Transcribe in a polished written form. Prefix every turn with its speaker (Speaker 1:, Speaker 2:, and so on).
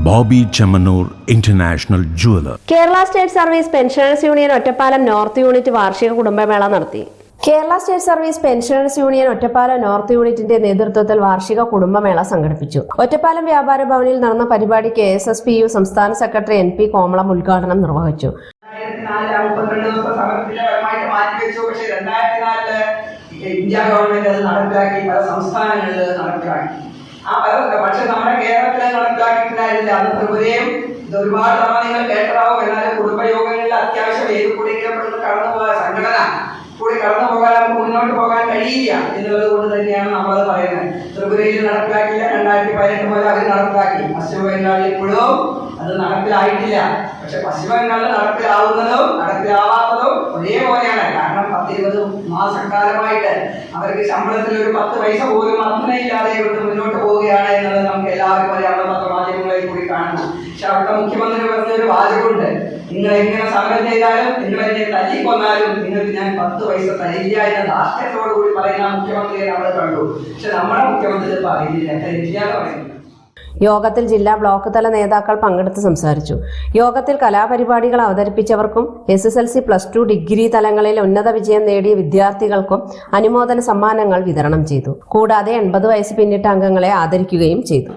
Speaker 1: Bobby Chemmanur international jeweller.
Speaker 2: Kerala state service pensioners union Ottapalam north unit വാർഷിക കുടുംബമേള നടത്തി. Kerala state service pensioners union Ottapalam north യൂണിറ്റിന്റെ നേതൃത്വത്തിൽ വാർഷിക കുടുംബമേള സംഘടിപ്പിച്ചു. ഒറ്റപ്പാലം വ്യാപാര ഭവനിൽ നടന്ന പരിപാടി KSSPU സംസ്ഥാന സെക്രട്ടറി NP കോമളം ഉദ്ഘാടനം നിർവഹിച്ചു.
Speaker 3: ഇന്ത്യ ഗവൺമെന്റ് അത് നടപ്പിലാക്കി, പല സംസ്ഥാനങ്ങളിൽ നടപ്പിലാക്കി. പക്ഷെ നമ്മുടെ കേരളത്തിൽ നടപ്പിലാക്കിയിട്ടുണ്ടായിരുന്നില്ല. അന്ന് ത്രിപുരയും ഇത് ഒരുപാട് തവണ നിങ്ങൾ കേട്ടതാവും. എന്നാലും കുടുംബയോഗങ്ങളിൽ അത്യാവശ്യം ഏത് കൂടിക്കപ്പെടുന്ന കടന്നു പോകാൻ സംഘടന കൂടി കടന്നു പോകാൻ നമുക്ക് മുന്നോട്ട് പോകാൻ കഴിയില്ല എന്നുള്ളത് കൊണ്ട് തന്നെയാണ് നമ്മളത് പറയുന്നത്. ത്രിപുരയിൽ നടപ്പിലാക്കില്ല, 2018 മുതൽ അവർ നടപ്പിലാക്കി. പശ്ചിമ ബംഗാളിൽ ഇപ്പോഴും അത് നടപ്പിലായിട്ടില്ല. പക്ഷെ പശ്ചിമ ബംഗാളിൽ നടപ്പിലാവുന്നതും നടപ്പിലാവാത്തതും ഒരേപോലെയാണ്. കാരണം 10-20 മാസക്കാലമായിട്ട് അവർക്ക് ശമ്പളത്തിൽ ഒരു 10 പൈസ പോലും അർത്ഥനയില്ലാതെ കൊണ്ട് മുന്നോട്ട് പോവുകയാണ് എന്നുള്ളത് നമുക്ക് എല്ലാവർക്കും അറിയാവുന്ന പത്രമാധ്യമങ്ങളിൽ കൂടി കാണുന്നു. പക്ഷെ അവിടുത്തെ മുഖ്യമന്ത്രി പറഞ്ഞൊരു വാചകമുണ്ട്: നിങ്ങൾ എങ്ങനെ സമരം ചെയ്താലും, നിങ്ങൾ എന്നെ തല്ലിക്കൊന്നാലും നിങ്ങൾക്ക് ഞാൻ 10 പൈസ തരില്ല എന്ന ധാർഷ്ട്യത്തോടുകൂടി പറയുന്ന മുഖ്യമന്ത്രിയെ നമ്മൾ കണ്ടു. പക്ഷെ നമ്മുടെ മുഖ്യമന്ത്രി പറയുന്നില്ല, തരില്ല എന്ന് പറയുന്നില്ല.
Speaker 2: യോഗത്തിൽ ജില്ലാ ബ്ലോക്ക് തല നേതാക്കൾ പങ്കെടുത്ത് സംസാരിച്ചു. യോഗത്തിൽ കലാപരിപാടികൾ അവതരിപ്പിച്ചവർക്കും SSLC+2 ഡിഗ്രി തലങ്ങളിൽ ഉന്നത വിജയം നേടിയ വിദ്യാർത്ഥികൾക്കും അനുമോദന സമ്മാനങ്ങൾ വിതരണം ചെയ്തു. കൂടാതെ 80 വയസ്സ് പിന്നിട്ട അംഗങ്ങളെ ആദരിക്കുകയും ചെയ്തു.